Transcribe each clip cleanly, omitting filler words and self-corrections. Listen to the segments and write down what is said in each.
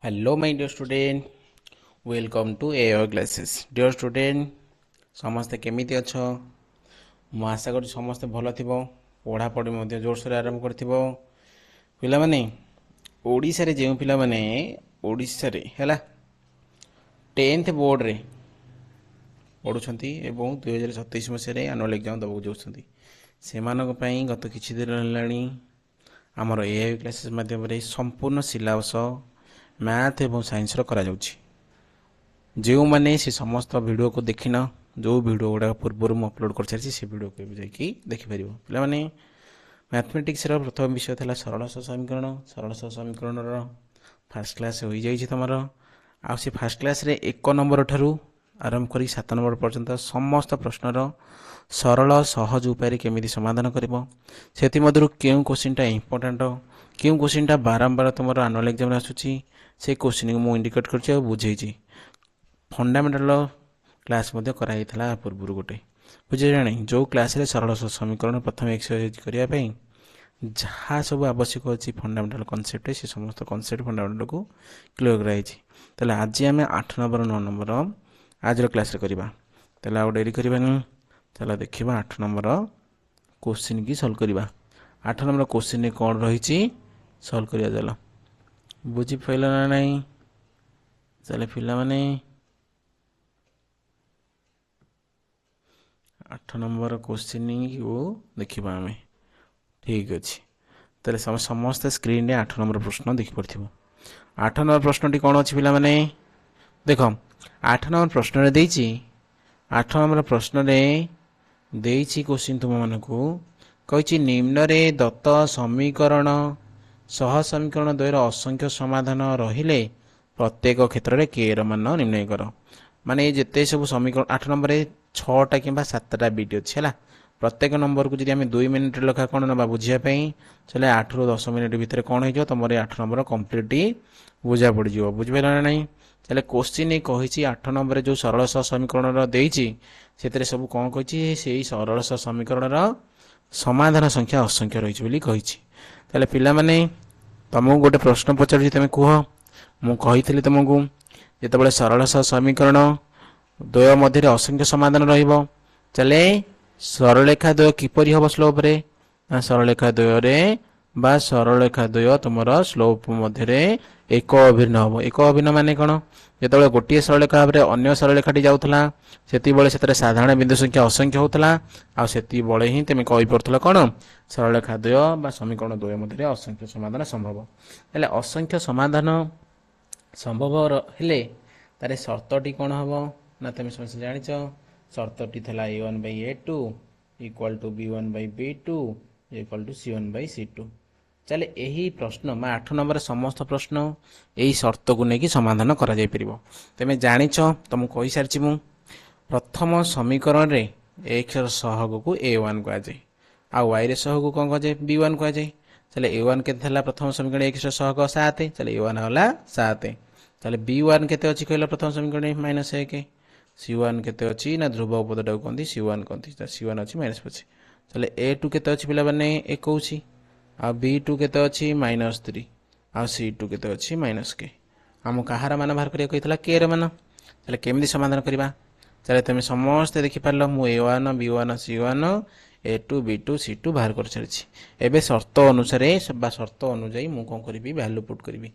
Hello my dear student, welcome to AR classes. Dear student, ସମସ୍ତେ କେମିତି ଅଛ? ମୁଁ ଆଶା କରୁଛି ସମସ୍ତେ ଭଲ ଥିବ, ପଢ଼ାପଢ଼ି ମଧ୍ୟ ଜୋରସୋରରେ ଆରମ୍ଭ କରିଥିବ। ପିଲାମାନେ, ଓଡ଼ିଶାରେ ଯେଉଁ ପିଲାମାନେ ଓଡ଼ିଶାରେ ହେଲା 10th ବୋର୍ଡ଼ରେ ପଢ଼ୁଛନ୍ତି ଏବଂ 2027 ମସିହାରେ ଆନୁଆଲ୍ ଏକ୍ଜାମ୍ ଦେବାକୁ ଯାଉଛନ୍ତି, ସେମାନଙ୍କ ପାଇଁ ଗତ କିଛି ଦିନ ହେଲାଣି ଆମର AR କ୍ଲାସେସ୍ ମାଧ୍ୟମରେ ସମ୍ପୂର୍ଣ୍ଣ ସିଲାବସ୍ ମ୍ୟାଥ୍ ଏବଂ ସାଇନ୍ସର କରାଯାଉଛି। ଯେଉଁମାନେ ସେ ସମସ୍ତ ଭିଡ଼ିଓକୁ ଦେଖିନ, ଯେଉଁ ଭିଡ଼ିଓ ଗୁଡ଼ାକ ପୂର୍ବରୁ ମୁଁ ଅପଲୋଡ଼ କରିସାରିଛି ସେ ଭିଡ଼ିଓକୁ ଏବେ ଯାଇକି ଦେଖିପାରିବ। ପିଲାମାନେ, ମ୍ୟାଥମେଟିକ୍ସର ପ୍ରଥମ ବିଷୟ ଥିଲା ସରଳ ସହ ସମୀକରଣ। ସରଳ ସହ ସମୀକରଣର ଫାର୍ଷ୍ଟ କ୍ଲାସ୍ ହୋଇଯାଇଛି ତୁମର। ଆଉ ସେ ଫାର୍ଷ୍ଟ କ୍ଲାସ୍ରେ 1 ନମ୍ବର ଠାରୁ ଆରମ୍ଭ କରି 7 ନମ୍ବର ପର୍ଯ୍ୟନ୍ତ ସମସ୍ତ ପ୍ରଶ୍ନର ସରଳ ସହଜ ଉପାୟରେ କେମିତି ସମାଧାନ କରିବ, ସେଥିମଧ୍ୟରୁ କେଉଁ କୋଶ୍ଚିନ୍ଟା ଇମ୍ପୋର୍ଟାଣ୍ଟ, କେଉଁ କୋଶ୍ଚିନ୍ଟା ବାରମ୍ବାର ତୁମର ଆନୁଆଲ୍ ଏକ୍ଜାମ୍ରେ ଆସୁଛି, ସେ କୋଶ୍ଚିନ୍କୁ ମୁଁ ଇଣ୍ଡିକେଟ୍ କରିଛି ଆଉ ବୁଝେଇଛି। ଫଣ୍ଡାମେଣ୍ଟାଲ କ୍ଲାସ୍ ମଧ୍ୟ କରାଯାଇଥିଲା ପୂର୍ବରୁ ଗୋଟେ, ବୁଝିଲେଣି? ଯେଉଁ କ୍ଲାସ୍ରେ ସରଳ ସମୀକରଣ ପ୍ରଥମେ ଏକ୍ସରସାଇଜ୍ କରିବା ପାଇଁ ଯାହା ସବୁ ଆବଶ୍ୟକ ଅଛି ଫଣ୍ଡାମେଣ୍ଟାଲ କନସେପ୍ଟ, ସେ ସମସ୍ତ କନସେପ୍ଟ ଫଣ୍ଡାମେଣ୍ଟାଲକୁ କ୍ଲିୟର କରାଯାଇଛି। ତାହେଲେ ଆଜି ଆମେ 8 ନମ୍ବର 9 ନମ୍ବର ଆଜିର କ୍ଲାସ୍ରେ କରିବା। ତାହେଲେ ଆଉ ଡେରି କରିବାନି, ତାହେଲେ ଦେଖିବା 8 ନମ୍ବର କୋଶ୍ଚିନ୍ କି ସଲ୍ଭ କରିବା। 8 ନମ୍ବର କୋଶ୍ଚିନ୍ରେ କ'ଣ ରହିଛି ସଲ୍ଭ କରିବା। ଚାଲ, ବୁଝିପାରିଲ ନା ନାହିଁ? ତାହେଲେ ପିଲାମାନେ 8 ନମ୍ବର କୋଶ୍ଚିନ୍କୁ ଦେଖିବା ଆମେ। ଠିକ୍ ଅଛି, ତାହେଲେ ସମସ୍ତେ ସ୍କ୍ରିନ୍ରେ 8 ନମ୍ବର ପ୍ରଶ୍ନ ଦେଖିପାରୁଥିବ। 8 ନମ୍ବର ପ୍ରଶ୍ନଟି କ'ଣ ଅଛି ପିଲାମାନେ? ଦେଖ, 8 ନମ୍ବର ପ୍ରଶ୍ନରେ ଦେଇଛି, 8 ନମ୍ବର ପ୍ରଶ୍ନରେ ଦେଇଛି କୋଶ୍ଚିନ୍ ତୁମମାନଙ୍କୁ କହିଛି ନିମ୍ନରେ ଦତ୍ତ ସମୀକରଣ ସହ ସମୀକରଣ ଦ୍ୱୟର ଅସଂଖ୍ୟ ସମାଧାନ ରହିଲେ ପ୍ରତ୍ୟେକ କ୍ଷେତ୍ରରେ କେ ର ମାନ ନିର୍ଣ୍ଣୟ କର। ମାନେ ଯେତେ ସବୁ ସମୀକରଣ 8 ନମ୍ବରରେ 6ଟା କିମ୍ବା 7ଟା ବିଟ୍ ଅଛି ହେଲା। ପ୍ରତ୍ୟେକ ନମ୍ବରକୁ ଯଦି ଆମେ 2 ମିନିଟ୍ ଲେଖା କ'ଣ ନେବା ବୁଝିବା ପାଇଁ, ତାହେଲେ 8ରୁ 10 ମିନିଟ୍ ଭିତରେ କ'ଣ ହେଇଯିବ ତୁମର 8 ନମ୍ବର କମ୍ପ୍ଲିଟ୍ ବୁଝା ପଡ଼ିଯିବ। ବୁଝିପାରିଲ ନା ନାହିଁ? ତାହେଲେ କୋଶ୍ଚିନ୍ କହିଛି 8 ନମ୍ବରରେ ଯେଉଁ ସରଳ ସହ ସମୀକରଣର ଦେଇଛି ସେଥିରେ ସବୁ କ'ଣ କହିଛି, ସେଇ ସରଳ ସହ ସମୀକରଣର ସମାଧାନ ସଂଖ୍ୟା ଅସଂଖ୍ୟ ରହିଛି ବୋଲି କହିଛି। ତାହେଲେ ପିଲାମାନେ, ତୁମକୁ ଗୋଟେ ପ୍ରଶ୍ନ ପଚାରୁଛି, ତୁମେ କୁହ। ମୁଁ କହିଥିଲି ତୁମକୁ ଯେତେବେଳେ ସରଳ ସହ ସମୀକରଣ ଦ୍ୱୟ ମଧ୍ୟରେ ଅସଂଖ୍ୟ ସମାଧାନ ରହିବ, ତାହେଲେ ସରଳରେଖା ଦ୍ୱୟ କିପରି ହେବ ସ୍ଲୋପରେ? ନା ସରଳରେଖା ଦ୍ୱୟରେ ବା ସରଳରେଖା ଦ୍ୱୟ ତୁମର ସ୍ଲୋପ ମଧ୍ୟରେ ଏକ ଅଭିନ୍ନ ହେବ। ଏକ ଅଭିନ୍ନ ମାନେ କ'ଣ? ଯେତେବେଳେ ଗୋଟିଏ ସରଳରେଖା ଭାବରେ ଅନ୍ୟ ସରଳରେଖାଟି ଯାଉଥିଲା ସେତିକିବେଳେ ସେଥିରେ ସାଧାରଣ ବିନ୍ଦୁ ସଂଖ୍ୟା ଅସଂଖ୍ୟ ହେଉଥିଲା, ଆଉ ସେତିକିବେଳେ ହିଁ ତୁମେ କହିପାରୁଥିଲ କ'ଣ, ସରଳରେଖା ଦ୍ୱୟ ବା ସମୀକରଣ ଦ୍ୱୟ ମଧ୍ୟରେ ଅସଂଖ୍ୟ ସମାଧାନ ସମ୍ଭବ। ହେଲେ ଅସଂଖ୍ୟ ସମାଧାନ ସମ୍ଭବ ହେଲେ ତାର ସର୍ତ୍ତଟି କ'ଣ ହେବ? ନା ତୁମେ ସମସ୍ତେ ଜାଣିଛ, ସର୍ତ୍ତଟି ଥିଲା a1/a2 equal to b1/b2 equal to c1/c2। ତାହେଲେ ଏହି ପ୍ରଶ୍ନ 8 ନମ୍ବର ସମସ୍ତ ପ୍ରଶ୍ନ ଏହି ସର୍ତ୍ତକୁ ନେଇକି ସମାଧାନ କରାଯାଇପାରିବ। ତୁମେ ଜାଣିଛ, ତୁମକୁ କହିସାରିଛି ମୁଁ, ପ୍ରଥମ ସମୀକରଣରେ xର ସହଗକୁ a1 କୁହାଯାଏ, ଆଉ yର ସହଗକୁ କ'ଣ କୁହାଯାଏ? b1 କୁହାଯାଏ। ତାହେଲେ a1 କେତେ ଥିଲା ପ୍ରଥମ ସମୀକରଣ? xର ସହଗ 7, ତାହେଲେ a1 ହେଲା 7। ତାହେଲେ b1 କେତେ ଅଛି କହିଲ ପ୍ରଥମ ସମୀକରଣରେ? -1। c1 କେତେ ଅଛି? ନା ଧ୍ରୁବ ପଦଟାକୁ କହନ୍ତି c1 କହନ୍ତି, c1 ଅଛି -5। ତାହେଲେ a2 କେତେ ଅଛି ପିଲାମାନେ? 21। ଆଉ b2 କେତେ ଅଛି? -3। ଆଉ c2 କେତେ ଅଛି? -k। ଆମକୁ କାହାର ମାନ ବାହାର କରିବାକୁ କହିଥିଲା? k ର ମାନ। ତାହେଲେ କେମିତି ସମାଧାନ କରିବା? ତାହେଲେ ତୁମେ ସମସ୍ତେ ଦେଖିପାରିଲ, ମୁଁ a1 b1 c1 a2 b2 c2 ବାହାର କରିସାରିଛି। ଏବେ ସର୍ତ୍ତ ଅନୁସାରେ ବା ସର୍ତ୍ତ ଅନୁଯାୟୀ ମୁଁ କ'ଣ କରିବି? ଭ୍ୟାଲୁ ପୁଟ୍ କରିବି।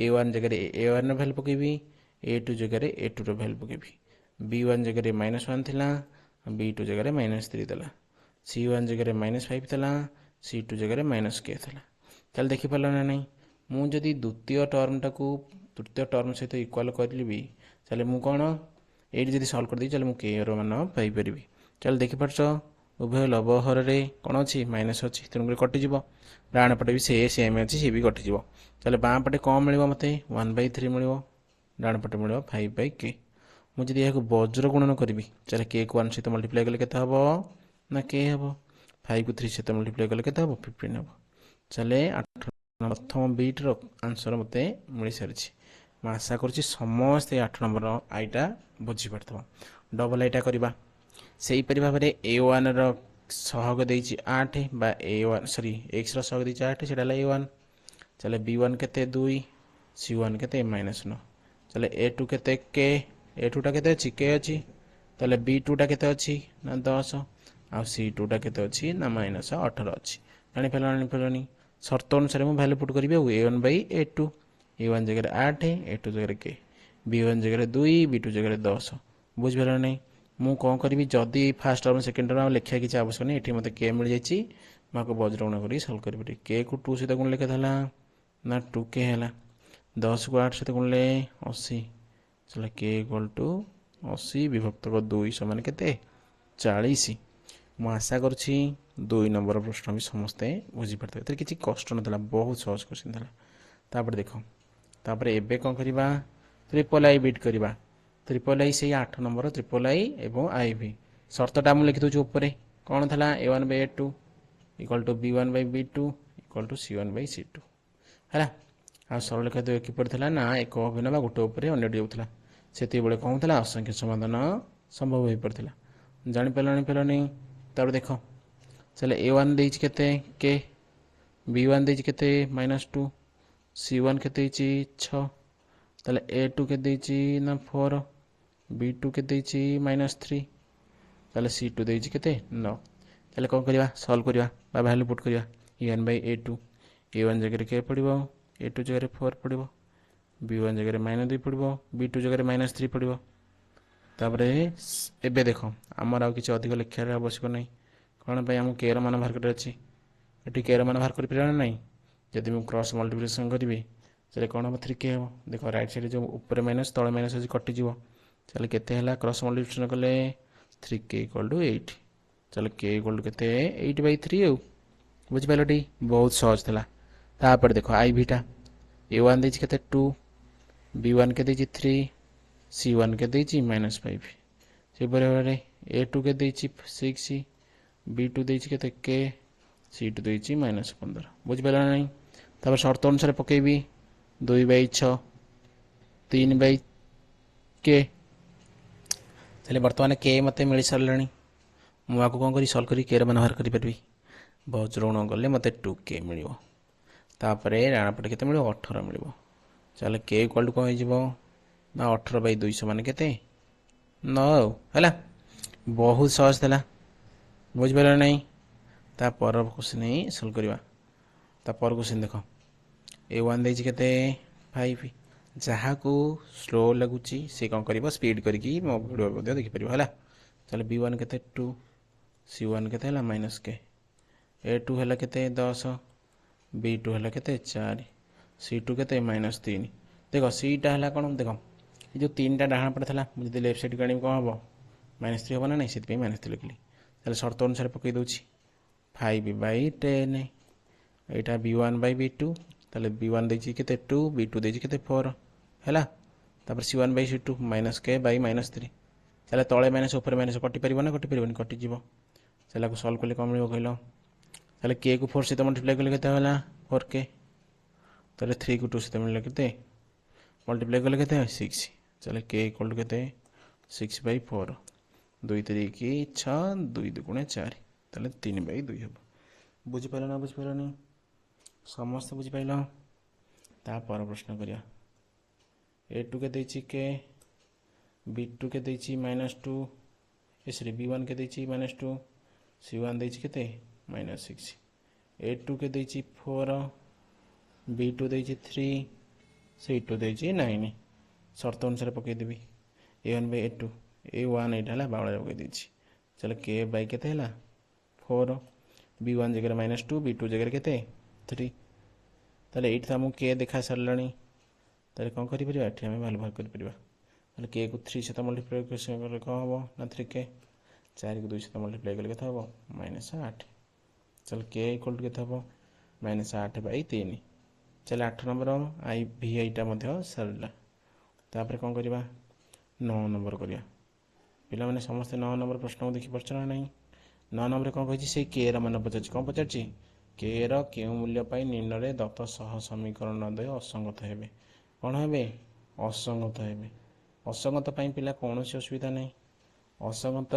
a1 ଜାଗାରେ a1 ର ଭ୍ୟାଲୁ ପକାଇବି, a2 ଜାଗାରେ a2 ର ଭ୍ୟାଲୁ ପକାଇବି। b1 ଜାଗାରେ -1 ଥିଲା, b2 ଜାଗାରେ -3 ଥିଲା, c1 ଜାଗାରେ -5 ଥିଲା, c2 ଜାଗାରେ -k ଥିଲା। ତାହେଲେ ଦେଖିପାରିଲ ନା ନାହିଁ? ମୁଁ ଯଦି ଦ୍ୱିତୀୟ ଟର୍ମଟାକୁ ତୃତୀୟ ଟର୍ମ ସହିତ ଇକ୍ୱାଲ୍ କରିବି, ତାହେଲେ ମୁଁ କ'ଣ ଏଇଠି ଯଦି ସଲ୍ଭ କରିଦେବି, ତାହେଲେ ମୁଁ k ର ମାନ ପାଇପାରିବି। ତାହେଲେ ଦେଖିପାରୁଛ, ଉଭୟ ଲବ ହରରେ କ'ଣ ଅଛି? ମାଇନସ୍ ଅଛି, ତେଣୁକରି କଟିଯିବ। ଡାହାଣ ପଟେ ବି ସେମ୍ ଅଛି, ସିଏ ବି କଟିଯିବ। ତାହେଲେ ବାଁ ପଟେ କ'ଣ ମିଳିବ ମୋତେ? 1/3 ମିଳିବ, ଡାହାଣ ପଟେ ମିଳିବ 5/k। ମୁଁ ଯଦି ଏହାକୁ ବଜ୍ର ଗୁଣନ କରିବି, ତାହେଲେ k କୁ 1 ସହିତ ମଲ୍ଟିପ୍ଲାଏ କଲେ କେତେ ହେବ? ନା k ହେବ। 5 କୁ 3 ସହିତ ମଲ୍ଟିପ୍ଲାଏ କଲେ କେତେ ହେବ? 15 ହେବ। ତାହେଲେ ପ୍ରଥମ ବିଟ୍ର ଆନ୍ସର ମୋତେ ମିଳିସାରିଛି। ମୁଁ ଆଶା କରୁଛି ସମସ୍ତେ 8 ନମ୍ବର ଆଇଟା ବୁଝିପାରିଥିବ। ଡବଲ ଆଇଟା କରିବା। ସେହିପରି ଭାବରେ a1ର ସହଗ ଦେଇଛି 8 ବା a1 ସରି xର ସହଗ ଦେଇଛି 8, ସେଇଟା ହେଲା a1। ତାହେଲେ b1 କେତେ? 2। C1 केते -9 चले A2 केते के A2 टा केते अछि के अछि तले B2 टा केते अछि ना 10 आ C2 टा केते अछि ना -18 अछि जानि फेलनी शर्त अनुसार मु वैल्यू पुट करिवे A1 / A2 A1 जगह 8 A2 जगह के B1 जगह 2 B2 जगह 10 बुझ भेल नै मु कोन करिवि जदी फर्स्ट टर्म सेकंड टर्म लिखिया किछ आवश्यक नै एठी मते के मिल जायछि माको बज्रगुण करी सॉल्व करिवि के को 2 सहित गुण लिखे थला ना 2k हैला 10 को 8 सहित गुणले 80 चला k = 80 विभक्त 2 समान केते 40 मु आशा करछि 2 नंबर प्रश्न भी समस्ते बुझी पड़ते एते किछि कष्ट नथला बहुत सहज क्वेश्चन थला तापर देखो तापर एबे कोन करिवा ट्रिपल आई बीट करिवा ट्रिपल आई से 8 नंबर ट्रिपल आई एवं आईवी शर्तटा मु लिखि दउछु ऊपर कोन थला A1 / A2 = B1 / B2 = C1 / C2 हैला आ सरल रेखा द्वय कि पड़थला ना एक अभिन्न बा गोटे ऊपर अन्य जाउथला सेति बेले कोन थला असंख्य समाधान संभव होई पड़थला जानि पेलनी तब देखो चले A1 देइछ केते के B1 देइछ केते -2 C1 केते छि 6 तले A2 के देइछि ना 4 B2 के देइछि -3 तले C2 देइछि केते 9 तले कोन करिवा सॉल्व करिवा बा value put करिवा A1 / A2 A1 जगह के पड़िबो A2 जगह 4 पड़िबो B1 जगह -2 पड़िबो B2 जगह -3 पड़िबो तापरे एबे देखो हमर आ किछ अधिक लिखिया रे आवश्यक नै कोन पय हम के र मान बाहर कर अछि एठी के र मान बाहर कर पिरा नै यदि मैं क्रॉस मल्टीप्लिकेशन करिवि चले कोन हम 3k हो देखो राइट साइड जो ऊपर माइनस तळे माइनस अछि कटि जीवो चले केते हला क्रॉस मल्टीप्लिकेशन कले 3k = 8 चले k = केते 8/3 हो बुझ पाइलटी बहुत सहज थला तापर देखो आईवी टा A1 देछि केते 2 B1 के देछि 3 C1 के देछि -5 से बराबर A2 के देछि 6 B2 देछि केते के C2 देछि -15 बुझ पाइला नै तब शर्त अनुसार पकेबी 2/6 3/k चले वर्तमान के मते मिल सरलणी मु आको कोन करी सॉल्व करी के र मान बाहर करि परबी बज्रगुण गले मते 2k मिलिबो तापरे राणा पटे केते मिलिबो 18 मिलिबो चले k = कोन होई जिवो ना 18/2 समान केते 9 हला बहुत सहज थला बुझ पाइल नै ता पर क्वेश्चन सॉल्व करिवा ता पर क्वेश्चन देखो A1 देछि केते 5 जहा को स्लो लगुची से कोन करिवो स्पीड करिकी मो वीडियो मध्ये देखि परिबो हला चले B1 केते 2 C1 केते हला -k A2 हला केते 10 B2 हला केते 4 C2 केते -3 देखो C टा हला कोन देखो ये जो 3 टा डाहाण पड़ थला मुझे लेफ्ट साइड गाणी कोन हबो -3 हबो ना नै सेति पे -3 लिखली चले शर्त अनुसार पकई दोछि 5/10 एटा B1 / B2 तले B1 देछि केते 2 B2 देछि केते 4 हैला तापर C1 / C2 -k / -3 चले तळे माइनस ऊपर माइनस कटि परिबो ना कटि परिबोनी कटि जीवो चला को सॉल्व करले कम मिलिबो कहलो चले k को 4 से मल्टीप्लाई करले केते होला 4k तले 3 को 2 से मिलले केते मल्टीप्लाई करले केते 6 चले k = केते 6/4 2 3 की 6 2 2 4 तले 3/2 हबो बुझि पाइलो ना बुझि पाइलो नै समस्त बुझि पाइलो ता पर प्रश्न करिया A2 के देछि के B2 के देछि -2 इसरे B1 के देछि -2 C1 देछि केते -6 A2 के देछि 4 B2 देछि 3 C2 देछि 9 शर्त अनुसार पकई देबी A1 / A2 A1 एटा हला बावळा पकई देछि चल k / केते हला 4 B1 जगह -2 B2 जगह केते 3 तले 8 हमु k देखा सरलणी तले कोन करि परिबा एठी हम वैल्यू बाहर करि परिबा तले k को 3 से मल्टीप्लाई करले कोन हबो ना 3k 4 को 2 से मल्टीप्लाई करले केते हबो -8 चल k = केते हबो -8/3 चल 8 नंबर आई भी आईटा मध्ये सरला तापर कोन करिबा 9 नंबर करिया पिला माने समस्त 9 नंबर प्रश्न देखि परछना नै 9 नंबर कोन कहि से k र मान पचाछि कोन पचाछि k र के मूल्य पाई निम्न रे दत्त सह समीकरण द्वय असंगत हेबे कोन हेबे असंगत हेबे असंगत पाई पिला कोनोसी असुविधा नै असंगत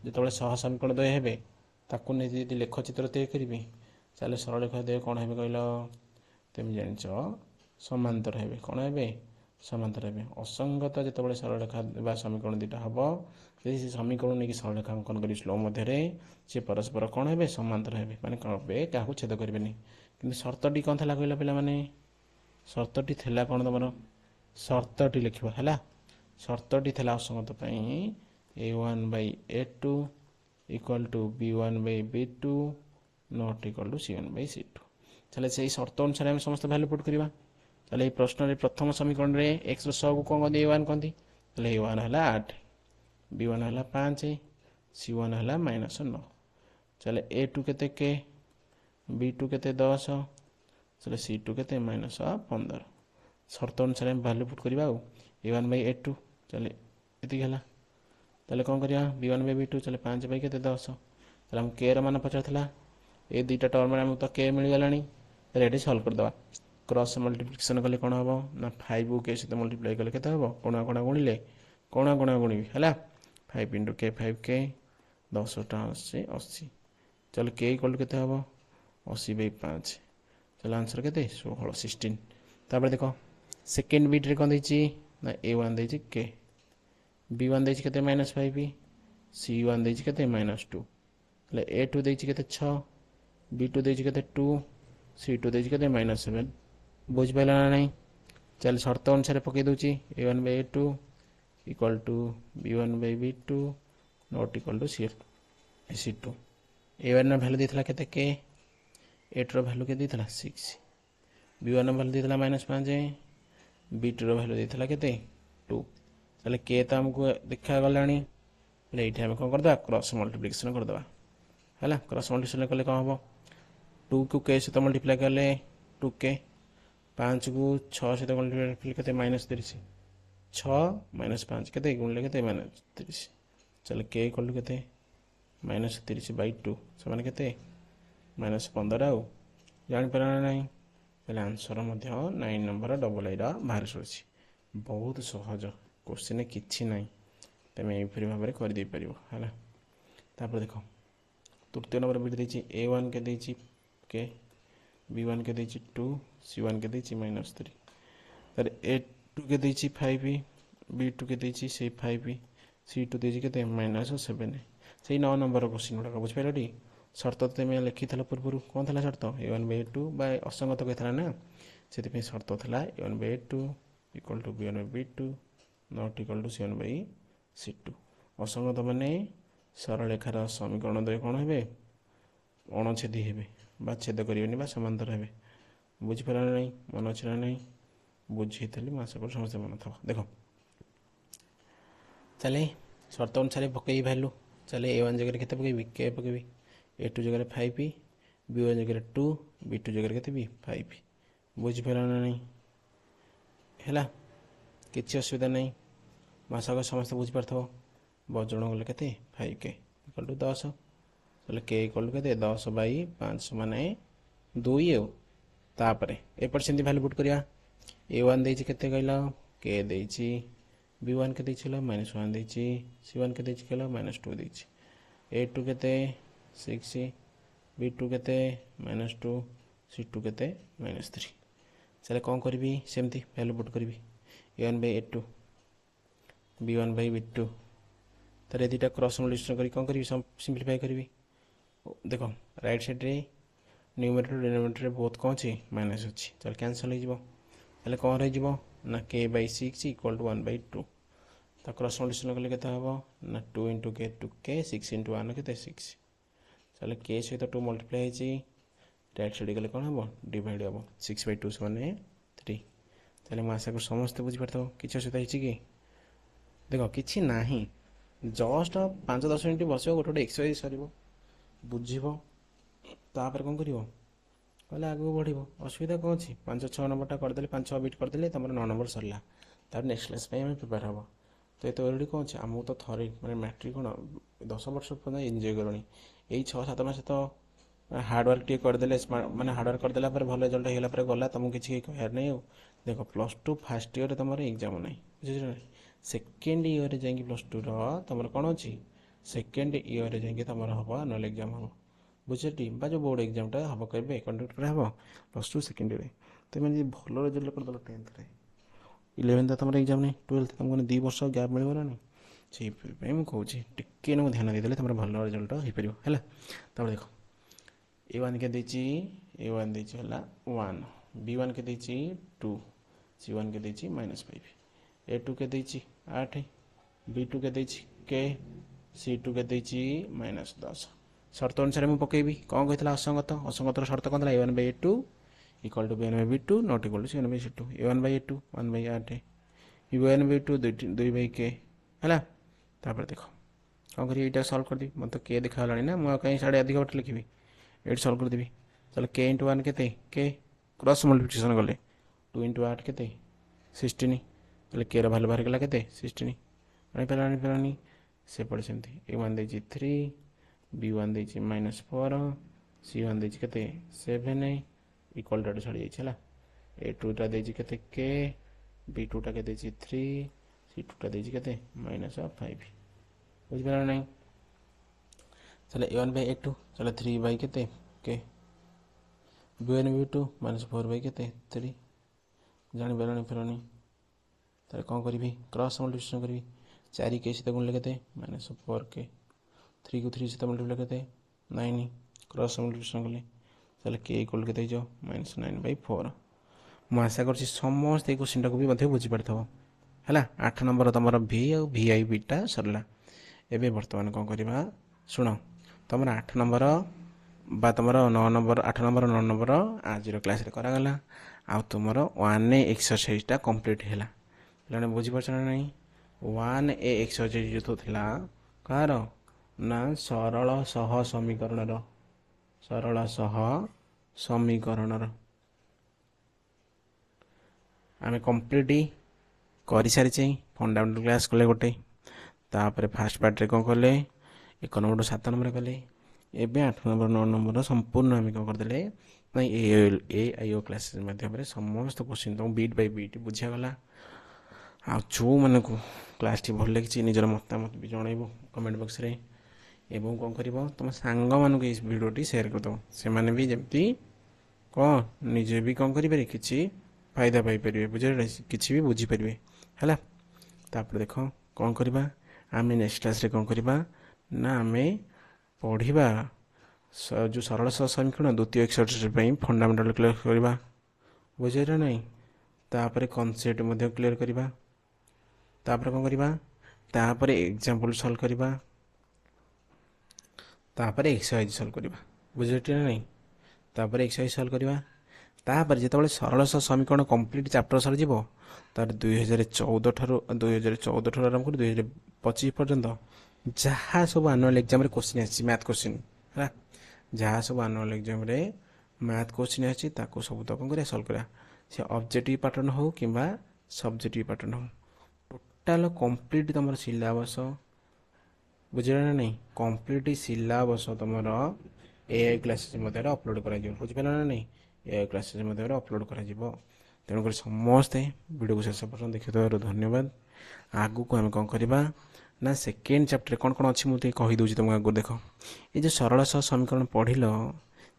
जेतबे सह समीकरण द्वय हेबे ताकु नै यदि लेख चित्र तय करिबे चले सरल रेखा द्वय कोन हेबे कहलो तेम जानिचो समांतर हेबे कोन हेबे समांतर हेबे असंगत जेतेबेले सरल रेखा बा समीकरण दुटा हबो यदि से समीकरण नै कि सरल रेखा अंकन करी स्लो मध्य रे से परस्पर कोन हेबे समांतर हेबे माने कोन हेबे काहू छेद करबेनी किंतु शर्तटी कोन थला कहला पिला माने शर्तटी थला कोन तमरो शर्तटी लिखिबो हला शर्तटी थला असंगत पई a1 by a2 equal to b1 by b2 not equal to c1 by c2 चले से शर्त अनुसार हम समस्त वैल्यू पुट करबा चले ए प्रश्न रे प्रथम समीकरण रे x रो सब को कोन a1 कोन दी चले a1 हला 8 b1 हला 5 c1 हला -9 चले a2 केते के b2 केते 10 चले c2 केते -15 शर्त अनुसार हम वैल्यू पुट करबा a1 by a2 चले एति हला ताले कौन करिया b1 by b2 चले 5 by केते 10 चले हम k र मान पचार थला ए दुईटा टर्म हम तो k मिल गलानी ताले एटी सॉल्व कर दवा क्रॉस मल्टीप्लिकेशन कले कोन हबो ना 5 को k से मल्टीप्लाई कले केते हबो कोना कोना गुणिले कोना कोना गुणिबी हला 5 * k 5k 10 टा 80 चले k इक्वल केते हबो 80 by 5 चले आंसर केते 16 16 तापर देखो सेकंड बिट रे कोन दैछि ना a1 दैछि k b1 दैछि केते -5 c1 दैछि केते -2 ले a2 दैछि केते 6 b2 दैछि केते 2 c2 दैछि केते -7 बुझ पाइला ना नहीं चल शर्त अनुसार पके दोछि a1 by a2 equal to b1 by b2 not equal to c2 a1 ना वैल्यू देथला केते k a2 रो वैल्यू के देथला 6 b1 रो वैल्यू देथला -5 b2 रो वैल्यू देथला केते 2 चले के तो हमको देखा गलानी ले एठी हम कोन करदा क्रॉस मल्टीप्लिकेशन कर दबा हला क्रॉस मल्टीप्लिकेशन कले कोन हबो 2 को k से तो मल्टीप्लाई करले 2k 5 को 6 से तो मल्टीप्लाई करते -30 6 -5 केते गुणले केते -30 चले k इक्वल टू केते -30/2 समान केते -15 आउ जानि परना नहीं चले आंसर मध्य 9 नंबर डबल आई रा बाहर सोछि बहुत सहज क्वेश्चन किछि नाही तमे ए फ्री भाबरे कर दे परिबो हला तापर देखो तृतीय नंबर बिट देछि a1 के देछि के b1 के देछि 2 c1 के देछि -3 तर a2 के देछि 5 b2 के देछि से 5 c2 देछि केते -7 सेही 9 नंबर क्वेश्चन उडा बुझ पाइलटी शर्त ते में लिखि थला पूर्व कोन थला शर्त a1 by a2 बाय असंगत के थला ना सेति पे शर्त थला a1 by a2 equal to b1 by b2 not equal to c1 by c2 असंगत माने सरल रेखार समीकरण दे कोन हेबे अणछेदी हेबे बा छेद करियोनी बा समांतर हेबे बुझि परला नै मन छरा नै बुझितली मास को समझ मन था देखो चले शर्त अनुसार पकई वैल्यू चले a1 जगह केते पकेबी k पकेबी a2 जगह 5 b1 जगह 2 b2 जगह केते भी 5 बुझि परला नै हैला किछि असुविधा नै मासा को समस्त बुझ परथो बजण गले केते 5k इक्वल टू 10 चले k इक्वल टू केते 10/5 माने 2 ए तापरे ए परसेंट वैल्यू पुट करिया a1 देछि केते कहला k देछि b1 के देछि -1 देछि c1 के देछि कहला -2 देछि a2 केते 6 b2 केते -2 c2 केते -3 चले कोन करबी सेमती वैल्यू पुट करबी a1 by a2 b1 by b2 तर एदिटा क्रॉस मल्टीप्लिकेशन करी कोन करबी सिंपलीफाई करबी देखो राइट साइड रे न्यूमरेटर डिनोमिनेटर बहुत कोन छी माइनस अछि चल कैंसिल हो जिवो तले कोन रह जिवो ना k by 6 equal to 1 by 2 त क्रॉस मल्टीप्लिकेशन कले केता हबो ना 2 into k 2k 6 into 1 केते 6 चले k से तो 2 मल्टीप्लाई छि राइट साइड गले कोन हबो डिवाइड हबो 6 by 2 माने 3 चले मासा को समस्त बुझ परतो किछ सुता हिछि कि देखो किछि नाही जस्ट 5-10 मिनिट बसियो गोटे एक्सरसाइज सरिबो बुझिबो तापर कोन करिवो कहले आगु बढ़िबो असुविधा कोन अछि 5-6 नंबरटा कर देले 5-6 बिट कर देले तमर 9 नंबर सरला तार नेक्स्ट क्लास पे हम प्रिपेयर हबो तो ए तो ऑलरेडी कोन अछि हमु तो थरे माने मैट्रिक कोन 10 वर्ष पना एन्जॉय करनी एई 6-7 मास तो हार्ड वर्क टे कर देले माने हार्ड वर्क कर देला पर भले रिजल्ट हेला पर गला तमु किछि कहर नै देखो +2 फर्स्ट ईयर तमर एग्जाम नै बुझिस सेकेंड ईयर जाएंगे +2 रो तमर कोन अछि सेकेंड ईयर जाएंगे तमर हबो एनुअल एग्जाम हबो बुझेटी बा जो बोर्ड एग्जाम टा हबो करबे कंडक्ट करे हबो +2 सेकेंड ईयर तुम जी भल रेजल्ट करदेल 10th 11th तुम एग्जाम नहीं 12th तुमको 2 वर्ष गैप मिल ना से मुझे टिके ध्यान देदेले तुम भल रेजल्ट हो पार है देख A1 के देची A1 देची है 1 B1 के देची 2 C1 के देची -5 A2 के देची 8 B2 के देची के C2 के देची -10 शर्त अनुसार मुझे पकेबी कौन कही असंगत असंगतर शर्त कौन था A1 by A2 equal to B1 by B2 not equal to C1 by C2 A1 by A2 1 by 8 B1 by 2 2 by K है तापर देख कौन करी ये सल्व कर दी मतलब के देखा ना मुझे कहीं साढ़े अधिक बाटे लिखी ये सल्व करदेवी चलो के इंटू 1 के क्रॉस मल्टिप्लिकेशन गले 2 इंटू 8 के 16 चलो के भैल्यू बाहर गला के 16 आनी से पड़े सेमती A1 देची 3 B1 देची -4 C1 देची के 7 इक्वल टू छाड़ी जाइए A2 टा देची के B2 टा के 3 C2 टा देची के -5 बुझिपार नहीं चलो A1 by A2 चलो 3 by के B1 by B2 -4 by के 3 जानी पारानी फेरानी तारे कौन करी क्रॉस मल्टिप्लिकेशन करी 4 के सहित गुणले के -4 के 3 को 3 सहित मल्टिप्लाई के 9 क्रॉस मल्टिप्लिकेशन कले चलो के इक्वल के जाओ -9/4 मुझे आशा कर समस्त क्वेश्चन टाक भी बुझीपार है 8 नंबर तुम V और VI टा सरला एवं बर्तमान कौन करवा शुण तुम 8 नंबर बा तुम 9 नंबर 8 नंबर 9 नंबर आज क्लास करागला आ तुम 1A एक्सरसाइजटा कंप्लीट है पे बुझीपार ना नहीं 1A एक्सरसाइज जो था कार ना सरल सह समीकरण सरल सह समीकरण आम कंप्लीट कर सारी फंडामेंटल क्लास कले गोटे तापर फास्ट पार्ट कौन कले 1 नंबर 7 नंबर कले एवं 8 नंबर 9 नंबर संपूर्ण आम कौन करदे AIO क्लासेस माध्यम समस्त क्वेश्चन तुम बीट बाय बीट बुझागला आ जो मन को क्लास टी भल लगी निजर मतामत भी जनइब कमेंट बॉक्स रे एवं कौन कर तुम सांग मानक इस भिडियोटी शेयर करदे से भी जमी कौन निजे भी कौन करें कि फायदा पाइपर बुझे कि भी बुझीपारे है तापर देख कौन करवा आम नेक्स्ट क्लास रे कौन करवा ना आम पढ़ा जो सरल सह समीकरण द्वितीय एक्सरसाइज फंडामेंटल क्लियर करवा बुझे ना नहीं तापर कॉन्सेप्ट क्लियर करवा तापर कौन करवा तापर एग्जांपल सॉल्व करवा तापर एक्सरसाइज सॉल्व करवा बुझे ना नहीं तापर एक्सरसाइज सॉल्व करवा तापर जिते सरल सह समीकरण कंप्लीट चैप्टर सर तार 2014 ठारू 2014 ठारू आरंभ कर 2025 पर्यंत जहाँ सब आनुआल एग्जाम क्वेश्चन आसी मैथ क्वेश्चन है जहाँ सब आनुआल एग्जाम मैथ क्वेश्चन आसी सब तो कौन सल्व करा से ऑब्जेक्टिव पैटर्न हो कि सब्जेक्टिव पैटर्न हो टोटाल कंप्लीट तुम सिलेबस बुझे ना नहीं कंप्लीट सिलेबस तुम AI क्लासेस मध्य अपलोड कर बुझिपार ना नहीं AI क्लासेस मध्य अपलोड कर तेणुक समस्ते वीडियो को शेष पर्यटन देखिए धन्यवाद आगू को आम कौन करवा ना सेकेंड चैप्टर कौन कौन अच्छी मुझे कहीदे तुम आगे देख ये जो सरल सह समीकरण पढ़ल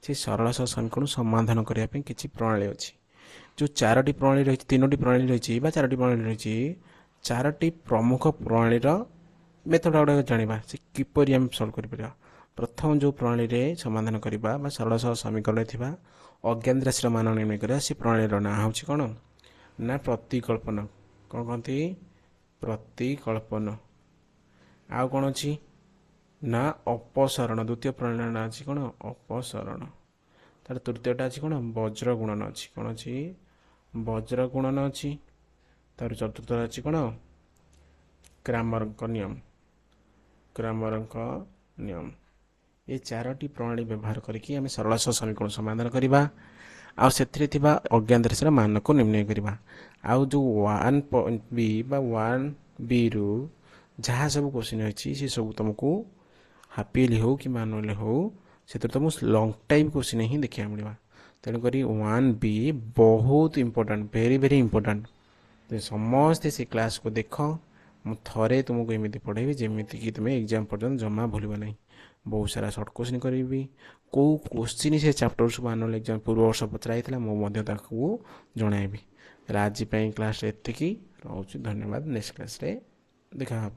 से सरल सह समीकरण समाधान करने किसी प्रणाली अच्छी जो 4टी प्रणाली रही 3टी प्रणाली रही 4टी प्रणाली रही 4टी प्रमुख प्रणालीर मेथड गुड़ा जाना से किपर आम सल्व कर प्रथम जो प्रणाली रे समाधान करवा सरल सह समीकरण थी अज्ञात राशि मान निर्णय करा से प्रणाली ना हूँ कौन ना प्रतिकल्पन कौन कहती प्रतिकल्पन आउ कौन अच्छी ना अपसरण द्वितीय प्रणाली ना अच्छी कौन अपसरण तार तृतीयटा अच्छी कौन वज्र गुणन अच्छी कौन अच्छी वज्र गुणन अच्छी तार चतुर्थ अच्छी कौन क्रामर नियम क्रामर नियम ये 4टी प्रणाली व्यवहार करके आम सरल सह समीकरण समाधान करवा आ से अज्ञात राशि मान को निर्णय करवा आउ जो 1B बा 1B रु जहाँ सब क्वेश्चन अच्छी से सब तुमको हाफियरली हो कि मानुअली हो से तुमको लंग टाइम क्वेश्चन ही देखा मिलवा तेणुक 1B बहुत इंपोर्टेंट वेरी वेरी इंपोर्टेंट तो समस्ते से क्लास को देख मु थे तुमको एमती पढ़ेबी जमीती कि तुम एग्जाम पर्यटन जमा भूल नहीं बहुत सारा सर्ट क्वेश्चन करी कौ क्वेश्चन से चैप्टर सब आनुअल एग्जाम पूर्व वर्ष पचराई मुझे जनइबी आज क्लास एति रोचे धन्यवाद नेक्स्ट क्लास देखा।